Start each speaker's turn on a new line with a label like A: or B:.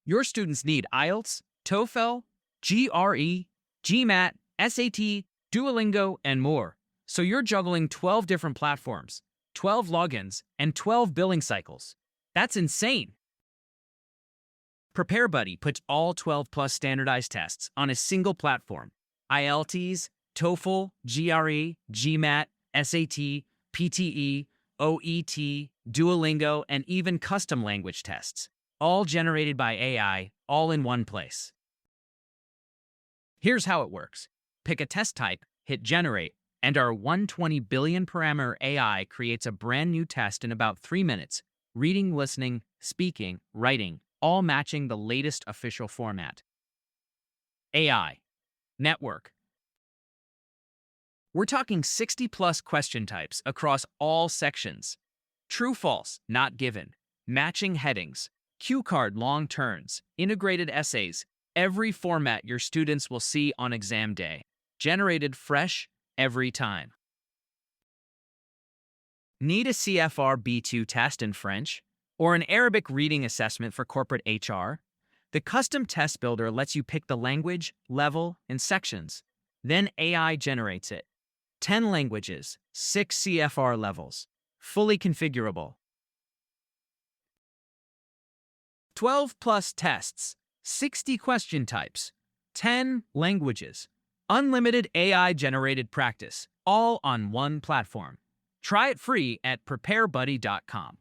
A: Your students need IELTS, TOEFL, GRE, GMAT, SAT, Duolingo, and more. So you're juggling 12 different platforms, 12 logins, and 12 billing cycles. That's insane. PrepareBuddy puts all 12 plus standardized tests on a single platform. IELTS, TOEFL, GRE, GMAT, SAT, PTE, OET, Duolingo, and even custom language tests, all generated by AI, all in one place. Here's how it works. Pick a test type, hit generate, and our 120 billion parameter AI creates a brand new test in about 3 minutes, reading, listening, speaking, writing, all matching the latest official format. AI. Network. We're talking 60 plus question types across all sections. True, false, not given, matching headings, cue card long turns, integrated essays, every format your students will see on exam day, generated fresh every time. Need a CFR B2 test in French? Or an Arabic reading assessment for corporate HR? The custom test builder lets you pick the language, level, and sections. Then AI generates it. 10 languages, 6 CFR levels, fully configurable. 12 plus tests, 60 question types, 10 languages, unlimited AI-generated practice, all on one platform. Try it free at PrepareBuddy.com.